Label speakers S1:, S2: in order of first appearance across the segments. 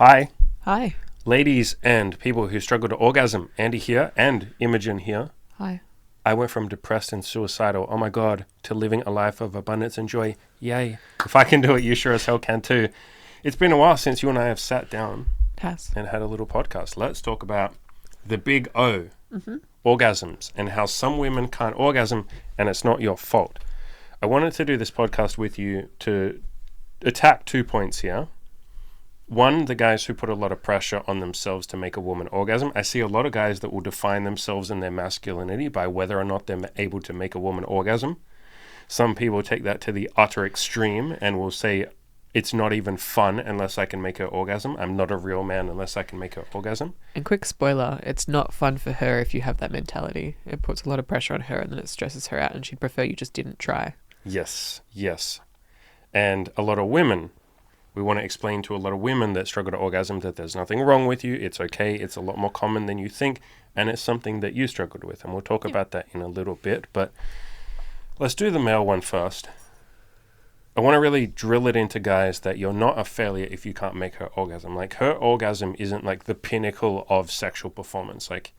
S1: Hi,
S2: Hi.
S1: ladies and people who struggle to orgasm. Andy here and Imogen here.
S2: Hi.
S1: I went from depressed and suicidal, oh my god, to living a life of abundance and joy. Yay. If I can do it, you sure as hell can too. It's been a while since you and I have sat down
S2: Tess.
S1: and had a little podcast. Let's talk about the big O, orgasms, and how some women can't orgasm and it's not your fault. I wanted to do this podcast with you to attack 2 points here. One, the guys who put a lot of pressure on themselves to make a woman orgasm. I see a lot of guys that will define themselves and their masculinity by whether or not they're able to make a woman orgasm. Some people take that to the utter extreme and will say, it's not even fun unless I can make her orgasm. I'm not a real man unless I can make her orgasm.
S2: And quick spoiler, it's not fun for her if you have that mentality. It puts a lot of pressure on her and then it stresses her out and she'd prefer you just didn't try.
S1: Yes. And a lot of women, we want to explain to a lot of women that struggle to orgasm that there's nothing wrong with you. It's okay. It's a lot more common than you think. And it's something that you struggled with. And we'll talk about that in a little bit. But let's do the male one first. I want to really drill it into guys that you're not a failure if you can't make her orgasm. Like, her orgasm isn't like the pinnacle of sexual performance. Like,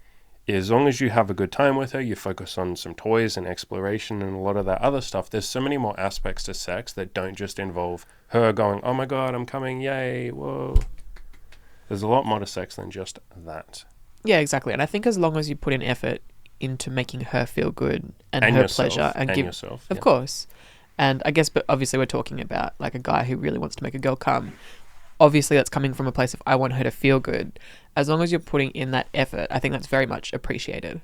S1: as long as you have a good time with her, you focus on some toys and exploration and a lot of that other stuff. There's so many more aspects to sex that don't just involve her going, oh my God, I'm coming, yay, whoa. There's a lot more to sex than just that.
S2: Yeah, exactly. And I think as long as you put in effort into making her feel good and her
S1: yourself,
S2: pleasure and give
S1: yourself,
S2: of course. And I guess, but obviously we're talking about like a guy who really wants to make a girl come. Obviously that's coming from a place of I want her to feel good. As long as you're putting in that effort, I think that's very much appreciated.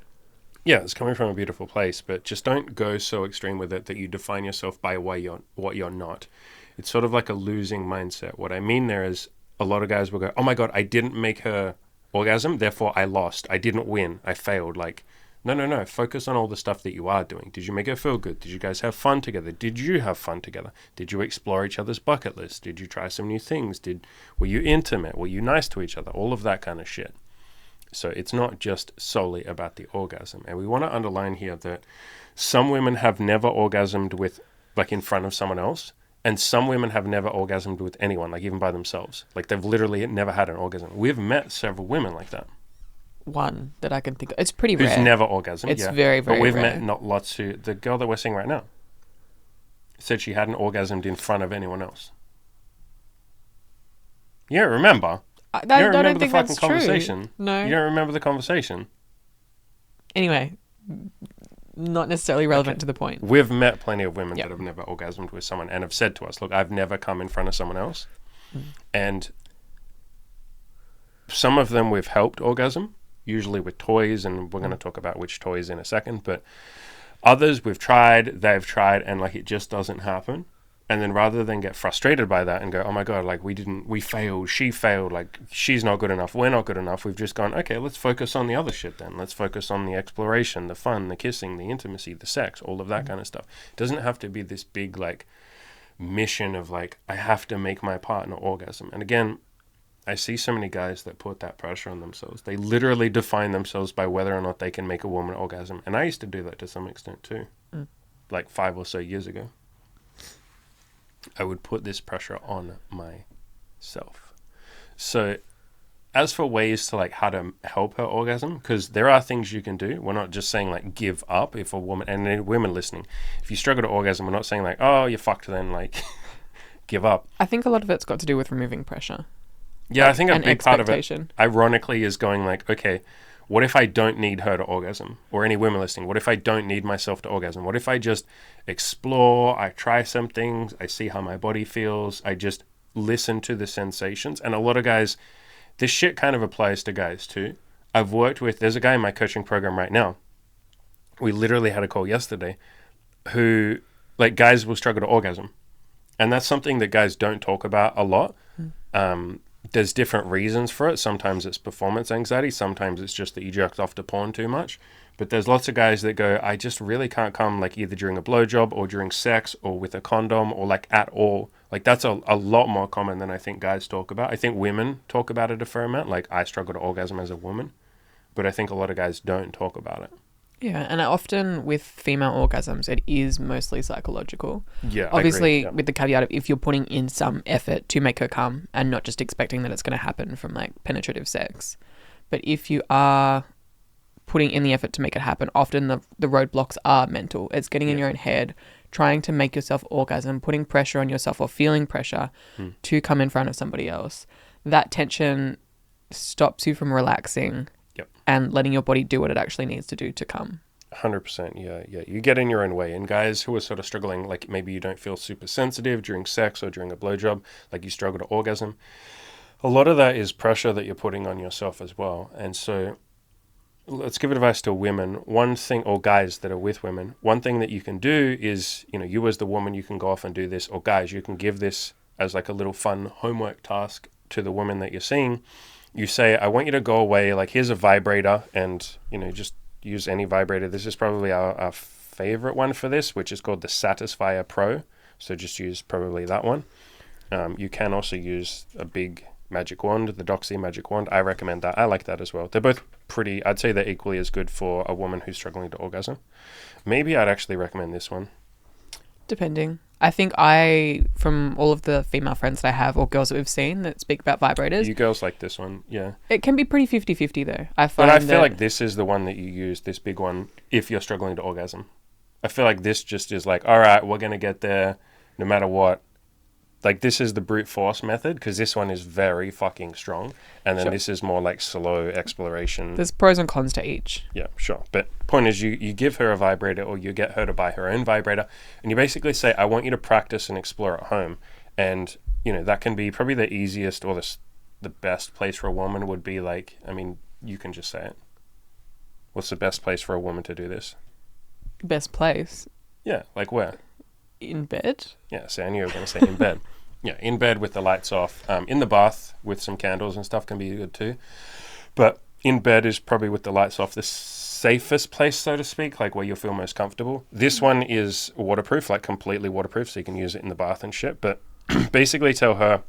S1: Yeah, it's coming from a beautiful place, but just don't go so extreme with it that you define yourself by what you're not. It's sort of like a losing mindset. What I mean there is a lot of guys will go, oh my God, I didn't make her orgasm, therefore I lost. I didn't win. I failed. Like, no. Focus on all the stuff that you are doing. Did you make her feel good? Did you guys have fun together? Did you have fun together? Did you explore each other's bucket list? Did you try some new things? Were you intimate? Were you nice to each other? All of that kind of shit. So it's not just solely about the orgasm. And we want to underline here that some women have never orgasmed with, like, in front of someone else. And some women have never orgasmed with anyone, like even by themselves. Like, they've literally never had an orgasm. We've met several women like that.
S2: One that I can think of. It's pretty
S1: Who's
S2: rare.
S1: never orgasmed.
S2: It's
S1: yeah.
S2: very, very
S1: But we've
S2: rare.
S1: met not lots who... The girl that we're seeing right now said she hadn't orgasmed in front of anyone else. You don't remember?
S2: I don't think that's
S1: conversation.
S2: True. No.
S1: You don't remember the conversation?
S2: Anyway, not necessarily relevant to the point.
S1: We've met plenty of women
S2: Yep.
S1: that have never orgasmed with someone and have said to us, look, I've never come in front of someone else. And some of them we've helped orgasm, usually with toys, and we're going to talk about which toys in a second, but others we've tried, they've tried, and like it just doesn't happen. And then rather than get frustrated by that and go, oh my God, like we failed, she failed, like she's not good enough, we're not good enough, we've just gone, okay, let's focus on the other shit then. Let's focus on the exploration, the fun, the kissing, the intimacy, the sex, all of that kind of stuff. It doesn't have to be this big like mission of like, I have to make my partner orgasm. And again, I see so many guys that put that pressure on themselves. They literally define themselves by whether or not they can make a woman orgasm. And I used to do that to some extent too. Like 5 or so years ago. I would put this pressure on myself. So as for ways to like how to help her orgasm, because there are things you can do. We're not just saying like give up if a woman, and any women listening, if you struggle to orgasm, we're not saying like, oh, you're fucked then, like give up.
S2: I think a lot of it's got to do with removing pressure.
S1: Yeah, I think a big part of it,
S2: expectation.
S1: ironically, is going like, okay, what if I don't need her to orgasm? Or any women listening, what if I don't need myself to orgasm? What if I just explore, I try some things, I see how my body feels, I just listen to the sensations? And a lot of guys, this shit kind of applies to guys too. I've worked with, there's a guy in my coaching program right now. We literally had a call yesterday who, like, guys will struggle to orgasm. And that's something that guys don't talk about a lot. There's different reasons for it. Sometimes it's performance anxiety. Sometimes it's just that you jerked off to porn too much. But there's lots of guys that go, I just really can't come, like either during a blowjob or during sex or with a condom or like at all. Like that's a lot more common than I think guys talk about. I think women talk about it a fair amount. Like I struggle to orgasm as a woman. But I think a lot of guys don't talk about it.
S2: Yeah, and often with female orgasms, it is mostly psychological.
S1: Yeah,
S2: Obviously,
S1: I agree.
S2: with the caveat of if you're putting in some effort to make her come and not just expecting that it's going to happen from like penetrative sex. But if you are putting in the effort to make it happen, often the roadblocks are mental. It's getting in
S1: Yeah.
S2: your own head, trying to make yourself orgasm, putting pressure on yourself or feeling pressure to come in front of somebody else. That tension stops you from relaxing
S1: Yep.
S2: and letting your body do what it actually needs to do to come.
S1: 100%. Yeah, yeah. You get in your own way. And guys who are sort of struggling, like maybe you don't feel super sensitive during sex or during a blowjob, like you struggle to orgasm, a lot of that is pressure that you're putting on yourself as well. And so let's give advice to women. One thing, or guys that are with women, one thing that you can do is, you as the woman, you can go off and do this, or guys, you can give this as like a little fun homework task to the women that you're seeing. You say, I want you to go away, like here's a vibrator, and, just use any vibrator. This is probably our favorite one for this, which is called the Satisfier Pro. So just use probably that one. You can also use a big magic wand, the Doxy magic wand. I recommend that. I like that as well. They're both pretty, I'd say they're equally as good for a woman who's struggling to orgasm. Maybe I'd actually recommend this one.
S2: Depending. I think from all of the female friends that I have or girls that we've seen that speak about vibrators,
S1: You girls like this one, yeah.
S2: it can be pretty 50-50 though.
S1: But I feel like this is the one that you use, this big one, if you're struggling to orgasm. I feel like this just is like, all right, we're going to get there no matter what. Like, this is the brute force method, because this one is very fucking strong. And then
S2: Sure.
S1: this is more like slow exploration.
S2: There's pros and cons to each.
S1: Yeah, sure. But point is, you give her a vibrator, or you get her to buy her own vibrator, and you basically say, I want you to practice and explore at home. And, that can be probably the easiest or the best place for a woman would be like, I mean, you can just say it. What's the best place for a woman to do this?
S2: Best place?
S1: Yeah, like where?
S2: In bed?
S1: Yeah, so I knew you were going to say in bed. Yeah, in bed with the lights off. In the bath with some candles and stuff can be good too. But in bed is probably with the lights off the safest place, so to speak, like where you'll feel most comfortable. This one is waterproof, like completely waterproof, so you can use it in the bath and shit. But basically tell her,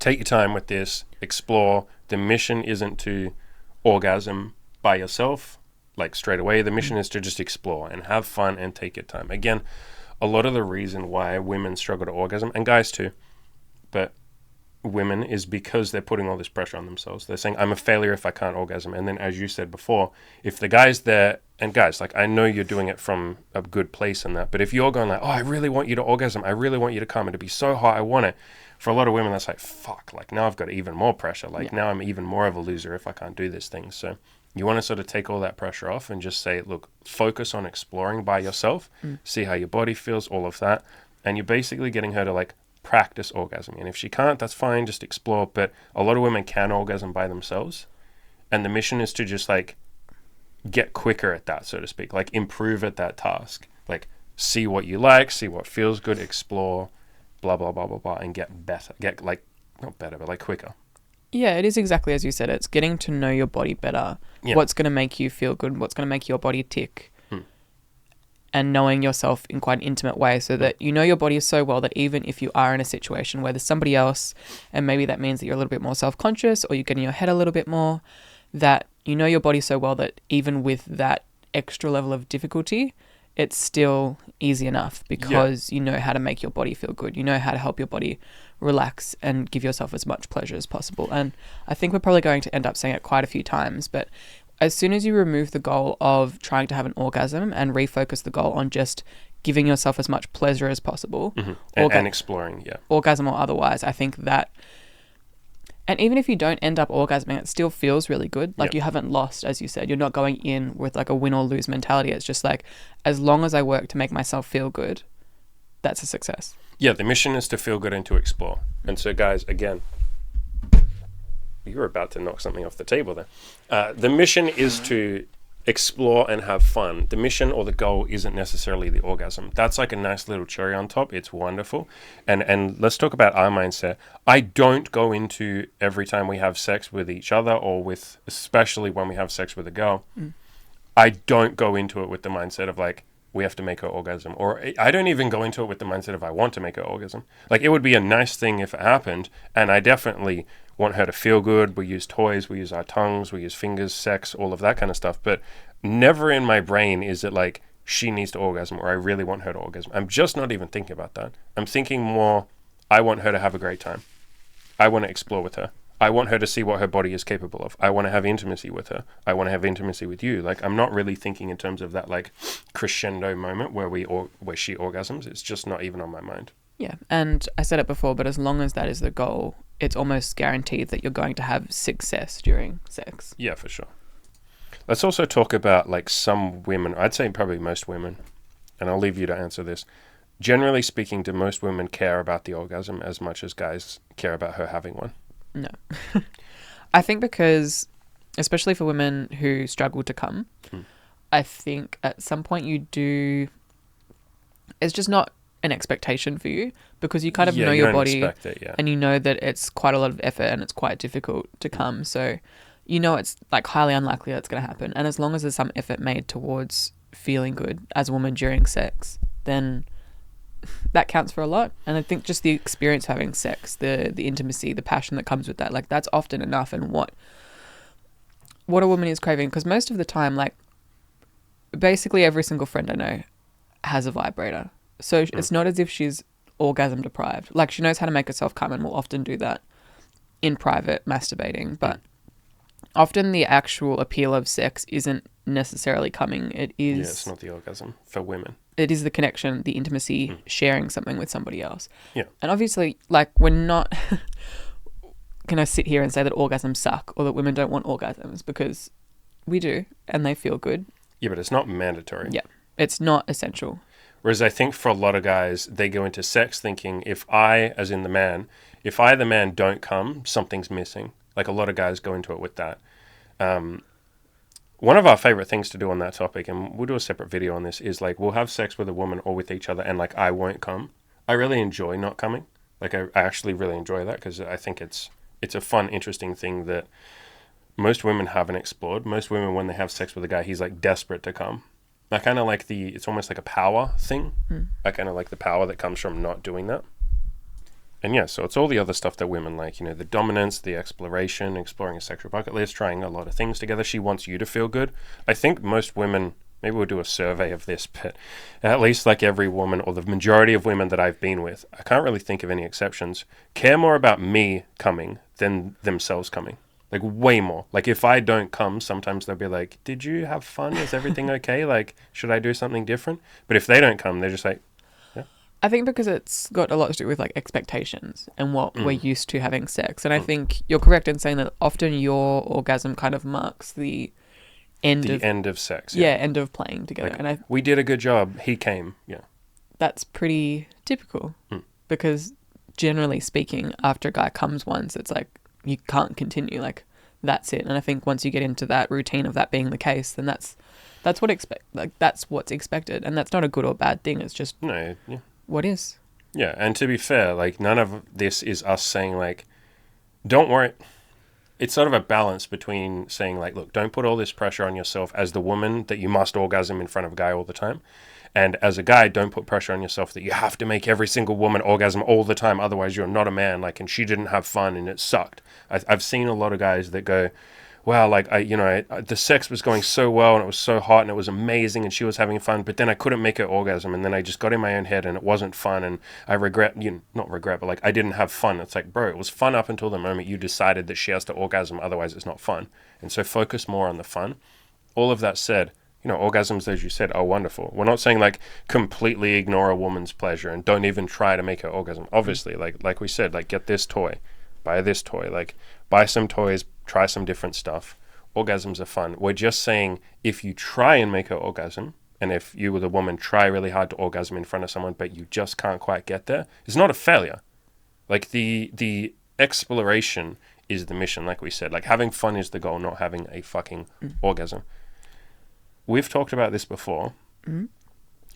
S1: take your time with this, explore. The mission isn't to orgasm by yourself, like straight away. The mission is to just explore and have fun and take your time. Again, a lot of the reason why women struggle to orgasm, and guys too, but women, is because they're putting all this pressure on themselves. They're saying, I'm a failure if I can't orgasm. And then, as you said before, if the guy's there, and guys, like, I know you're doing it from a good place in that, but if you're going like, oh, I really want you to orgasm, I really want you to come, and to be so hot, I want it. For a lot of women, that's like, fuck, like now I've got even more pressure. Like now I'm even more of a loser if I can't do this thing. So you want to sort of take all that pressure off and just say, look, focus on exploring by yourself, see how your body feels, all of that. And you're basically getting her to like practice orgasming. And if she can't, that's fine, just explore. But a lot of women can orgasm by themselves. And the mission is to just like get quicker at that, so to speak, like improve at that task, like see what you like, see what feels good, explore, blah, blah, blah, blah, blah, and get better, get like, not better, but like quicker.
S2: Yeah, it is exactly as you said. It's getting to know your body better.
S1: Yeah.
S2: What's going to make you feel good? What's going to make your body tick? And knowing yourself in quite an intimate way so that you know your body so well that even if you are in a situation where there's somebody else, and maybe that means that you're a little bit more self-conscious or you get in your head a little bit more, that you know your body so well that even with that extra level of difficulty, it's still easy enough because you know how to make your body feel good. You know how to help your body relax and give yourself as much pleasure as possible. And I think we're probably going to end up saying it quite a few times, but as soon as you remove the goal of trying to have an orgasm and refocus the goal on just giving yourself as much pleasure as possible,
S1: and exploring,
S2: orgasm or otherwise, I think that, and even if you don't end up orgasming, it still feels really good. Like you haven't lost, as you said. You're not going in with like a win or lose mentality. It's just like, as long as I work to make myself feel good, that's a success.
S1: Yeah, the mission is to feel good and to explore. And so, guys, again, you were about to knock something off the table there. The mission is to explore and have fun. The mission or the goal isn't necessarily the orgasm. That's like a nice little cherry on top. It's wonderful. And let's talk about our mindset. I don't go into every time we have sex with each other or especially when we have sex with a girl, I don't go into it with the mindset of like, we have to make her orgasm. Or I don't even go into it with the mindset of I want to make her orgasm. Like, it would be a nice thing if it happened, and I definitely want her to feel good. We use toys, we use our tongues, we use fingers, sex, all of that kind of stuff. But never in my brain is it like she needs to orgasm or I really want her to orgasm. I'm just not even thinking about that. I'm thinking more, I want her to have a great time. I want to explore with her. I want her to see what her body is capable of. I want to have intimacy with her. I want to have intimacy with you. Like, I'm not really thinking in terms of that like crescendo moment where where she orgasms. It's just not even on my mind.
S2: Yeah, and I said it before, but as long as that is the goal, it's almost guaranteed that you're going to have success during sex.
S1: Yeah, for sure. Let's also talk about like some women, I'd say probably most women, and I'll leave you to answer this. Generally speaking, do most women care about the orgasm as much as guys care about her having one?
S2: No. I think because, especially for women who struggle to come, I think at some point it's just not an expectation for you because you kind of know your body and you know that it's quite a lot of effort and it's quite difficult to come. So, it's like highly unlikely that's going to happen. And as long as there's some effort made towards feeling good as a woman during sex, then that counts for a lot. And I think just the experience of having sex, the intimacy, the passion that comes with that, like that's often enough. And what a woman is craving, because most of the time, like basically every single friend I know has a vibrator. So it's not as if she's orgasm deprived. Like, she knows how to make herself come and will often do that in private, masturbating. But often the actual appeal of sex isn't necessarily coming. It is...
S1: Yeah, it's not the orgasm for women.
S2: It is the connection, the intimacy, sharing something with somebody else.
S1: Yeah.
S2: And obviously, like, we're not going to sit here and say that orgasms suck or that women don't want orgasms, because we do and they feel good.
S1: Yeah, but it's not mandatory.
S2: Yeah. It's not essential.
S1: Whereas I think for a lot of guys, they go into sex thinking, if I, the man, don't come, something's missing. Like, a lot of guys go into it with that. One of our favorite things to do on that topic, and we'll do a separate video on this, is like, we'll have sex with a woman or with each other and like, I won't come. I really enjoy not coming. Like, I actually really enjoy that because I think it's a fun, interesting thing that most women haven't explored. Most women, when they have sex with a guy, he's like desperate to come. I kind of like it's almost like a power thing. I kind of like the power that comes from not doing that. And yeah, so it's all the other stuff that women like, the dominance, the exploration, exploring a sexual bucket list, trying a lot of things together. She wants you to feel good. I think most women, maybe we'll do a survey of this, but at least like every woman or the majority of women that I've been with, I can't really think of any exceptions, care more about me coming than themselves coming. Like, way more. Like, if I don't come, sometimes they'll be like, did you have fun? Is everything okay? Like, should I do something different? But if they don't come, they're just like, yeah.
S2: I think because it's got a lot to do with, like, expectations and what we're used to having sex. And I think you're correct in saying that often your orgasm kind of marks the end
S1: of sex.
S2: Yeah, end of playing together.
S1: Like,
S2: and
S1: we did a good job. He came. Yeah.
S2: That's pretty typical because generally speaking, after a guy comes once, it's like, you can't continue, like that's it. And I think once you get into that routine of that being the case, then that's what's expected, and that's not a good or bad thing. It's just what is.
S1: Yeah, and to be fair, like, none of this is us saying like, don't worry. It's sort of a balance between saying like, look, don't put all this pressure on yourself as the woman that you must orgasm in front of a guy all the time. And as a guy, don't put pressure on yourself that you have to make every single woman orgasm all the time. Otherwise, you're not a man. Like, and she didn't have fun and it sucked. I've seen a lot of guys that go, wow, like, the sex was going so well and it was so hot and it was amazing and she was having fun, but then I couldn't make her orgasm. And then I just got in my own head and it wasn't fun. And I not regret, but like, I didn't have fun. It's like, bro, it was fun up until the moment you decided that she has to orgasm. Otherwise, it's not fun. And so focus more on the fun. All of that said, orgasms, as you said, are wonderful. We're not saying like completely ignore a woman's pleasure and don't even try to make her orgasm. Obviously, like we said, like, get this toy, buy this toy, like buy some toys, try some different stuff. Orgasms are fun. We're just saying if you try and make her orgasm, and if you were the woman try really hard to orgasm in front of someone, but you just can't quite get there, it's not a failure. Like, the exploration is the mission, like we said. Like, having fun is the goal, not having a fucking orgasm. We've talked about this before.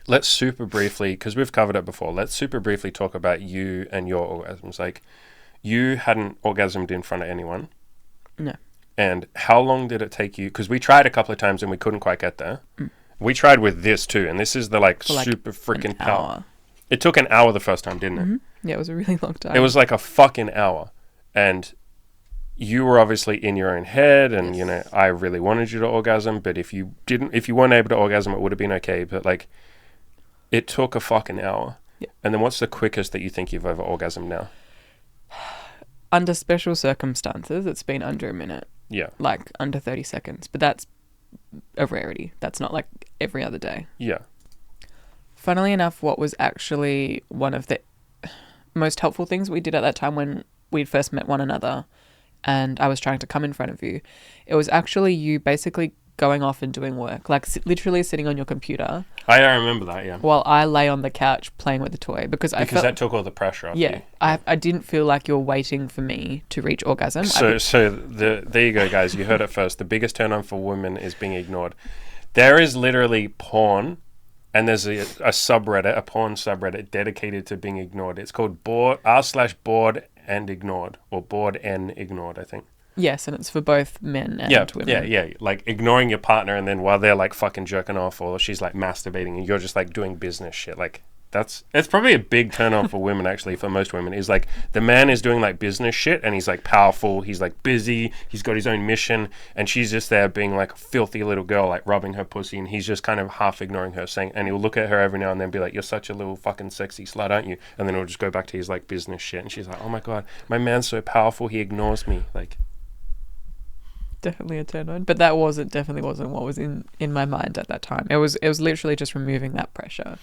S1: Let's super briefly, because we've covered it before, let's super briefly talk about you and your orgasms. Like, you hadn't orgasmed in front of anyone.
S2: No.
S1: And how long did it take you? Because we tried a couple of times and we couldn't quite get there. We tried with this too, and this is the like
S2: For like
S1: super freaking
S2: an
S1: power.
S2: hour.
S1: It took an hour the first time, didn't it?
S2: Yeah, it was a really long time.
S1: It was like a fucking hour. And you were obviously in your own head, and, you know, I really wanted you to orgasm, but if you weren't able to orgasm, it would have been okay. But, like, it took a fucking hour.
S2: Yeah.
S1: And then what's the quickest that you think you've ever orgasmed now?
S2: Under special circumstances, it's been under a minute.
S1: Yeah.
S2: Like, under 30 seconds. But that's a rarity. That's not like every other day.
S1: Yeah.
S2: Funnily enough, what was actually one of the most helpful things we did at that time when we first met one another and I was trying to come in front of you, it was actually you basically going off and doing work, like literally sitting on your computer.
S1: I remember that, yeah.
S2: While I lay on the couch playing with the toy because I felt
S1: that took all the pressure off you.
S2: I didn't feel like you're waiting for me to reach orgasm.
S1: So there you go, guys. You heard it first. The biggest turn on for women is being ignored. There is literally porn, and there's a subreddit, a porn subreddit dedicated to being ignored. It's called r/bored and ignored, or bored and ignored, I think.
S2: Yes, and it's for both men and women.
S1: Yeah. Like ignoring your partner, and then while they're like fucking jerking off, or she's like masturbating, and you're just like doing business shit. Like it's probably a big turn on for women, actually, for most women. Is like the man is doing like business shit, and he's like powerful, he's like busy, he's got his own mission, and she's just there being like a filthy little girl, like rubbing her pussy, and he's just kind of half ignoring her, saying, and he'll look at her every now and then, be like, "You're such a little fucking sexy slut, aren't you?" And then he'll just go back to his like business shit, and she's like, "Oh my god, my man's so powerful, he ignores me." Like,
S2: definitely a turn on, but that definitely wasn't what was in my mind at that time. It was literally just removing that pressure.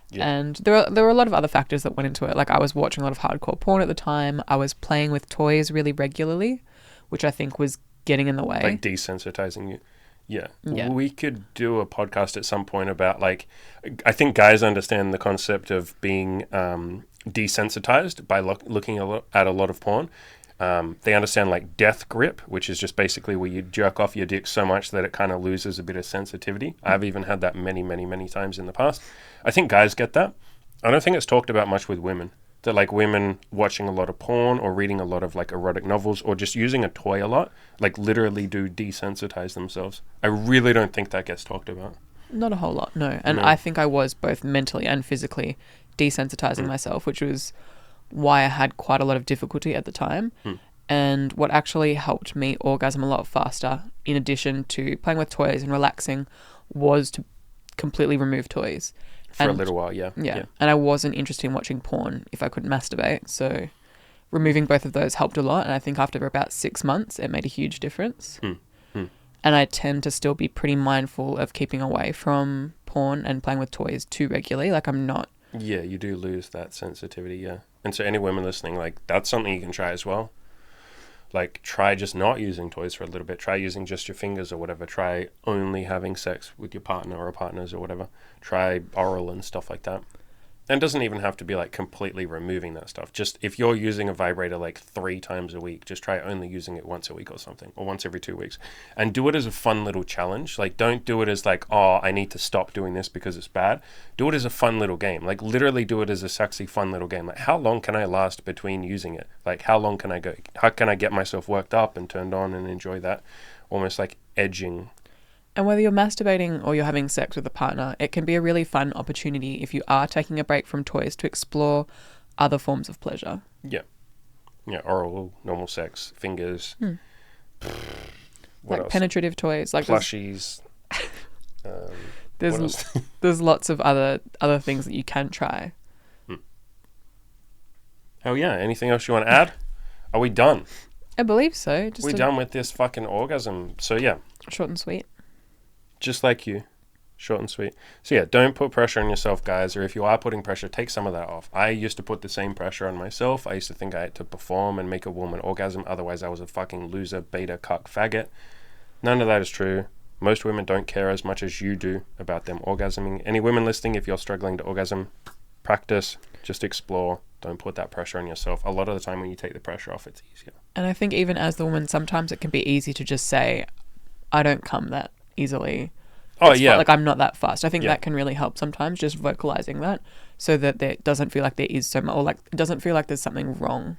S2: Yeah. And there were a lot of other factors that went into it. Like I was watching a lot of hardcore porn at the time. I was playing with toys really regularly, which I think was getting in the way.
S1: Like desensitizing you. Yeah. We could do a podcast at some point about like, I think guys understand the concept of being desensitized by looking at a lot of porn. They understand like death grip, which is just basically where you jerk off your dick so much that it kind of loses a bit of sensitivity. I've even had that many, many, many times in the past. I think guys get that. I don't think it's talked about much with women. That like women watching a lot of porn or reading a lot of like erotic novels or just using a toy a lot, like literally do desensitize themselves. I really don't think that gets talked about.
S2: Not a whole lot, no. And I think I was both mentally and physically desensitizing myself, which was why I had quite a lot of difficulty at the time. And what actually helped me orgasm a lot faster, in addition to playing with toys and relaxing, was to completely remove toys.
S1: For a little while, yeah.
S2: And I wasn't interested in watching porn if I couldn't masturbate. So removing both of those helped a lot. And I think after about 6 months, it made a huge difference. And I tend to still be pretty mindful of keeping away from porn and playing with toys too regularly. Like I'm not...
S1: Yeah, you do lose that sensitivity, yeah. And so any women listening, like that's something you can try as well. Like try just not using toys for a little bit. Try using just your fingers or whatever. Try only having sex with your partner or partners or whatever. Try oral and stuff like that. And it doesn't even have to be like completely removing that stuff. Just if you're using a vibrator like 3 times a week, just try only using it once a week or something, or once every 2 weeks. And do it as a fun little challenge. Like don't do it as like, oh, I need to stop doing this because it's bad. Do it as a fun little game. Like literally do it as a sexy, fun little game. Like how long can I last between using it? Like how long can I go? How can I get myself worked up and turned on and enjoy that? Almost like edging.
S2: And whether you're masturbating or you're having sex with a partner, it can be a really fun opportunity if you are taking a break from toys to explore other forms of pleasure.
S1: Yeah, oral, normal sex, fingers.
S2: Like penetrative toys. Like
S1: plushies.
S2: There's lots of other things that you can try.
S1: Hell yeah. Anything else you want to add? Are we done?
S2: I believe so.
S1: We're done with this fucking orgasm. So yeah.
S2: Short and sweet.
S1: Just like you. Short and sweet. So yeah, don't put pressure on yourself, guys. Or if you are putting pressure, take some of that off. I used to put the same pressure on myself. I used to think I had to perform and make a woman orgasm. Otherwise, I was a fucking loser, beta, cuck, faggot. None of that is true. Most women don't care as much as you do about them orgasming. Any women listening, if you're struggling to orgasm, practice, just explore. Don't put that pressure on yourself. A lot of the time when you take the pressure off, it's easier.
S2: And I think even as the woman, sometimes it can be easy to just say, I don't come that easily. Like I'm not that fast. I think that can really help sometimes, just vocalizing that, so that there doesn't feel like there is so much, or like it doesn't feel like there's something wrong.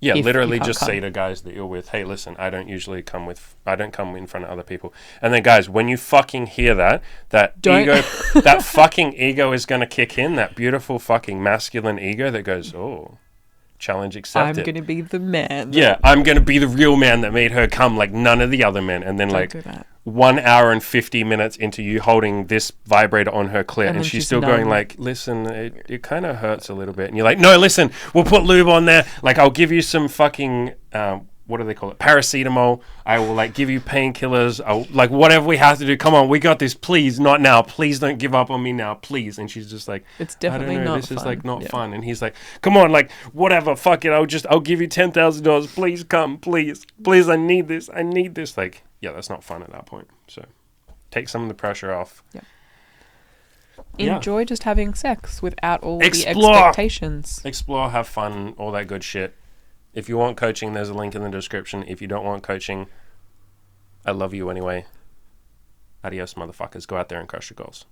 S1: Yeah,
S2: if
S1: literally
S2: you can't
S1: just
S2: come.
S1: say to guys that you're with, hey, listen, I don't come in front of other people. And then guys, when you fucking hear that
S2: Don't-
S1: ego, that fucking ego is going to kick in, that beautiful fucking masculine ego that goes, oh, challenge
S2: I'm
S1: accepted.
S2: going to be the man.
S1: Yeah, I'm going to be the real man that made her come like none of the other men. And then
S2: Don't
S1: like
S2: do that.
S1: 1 hour and 50 minutes into you holding this vibrator on her clit,
S2: And
S1: and
S2: then
S1: she's
S2: she's
S1: still going
S2: numb.
S1: like, listen, it kind of hurts a little bit. And you're like, no, listen, we'll put lube on there. Like, I'll give you some fucking, what do they call it? Paracetamol. I will like give you painkillers. I'll like whatever we have to do. Come on, we got this. Please, not now. Please don't give up on me now. Please. And she's just like,
S2: It's definitely
S1: I don't know.
S2: not
S1: This is
S2: fun.
S1: like not
S2: Yeah.
S1: fun. And he's like, come on, like whatever. Fuck it. I'll give you $10,000. Please come. Please. Please. I need this. I need this. Like, yeah, that's not fun at that point. So take some of the pressure off.
S2: Yeah.
S1: Yeah.
S2: Enjoy just having sex without all
S1: Explore.
S2: the expectations.
S1: Explore, have fun, all that good shit. If you want coaching, there's a link in the description. If you don't want coaching, I love you anyway. Adios, motherfuckers. Go out there and crush your goals.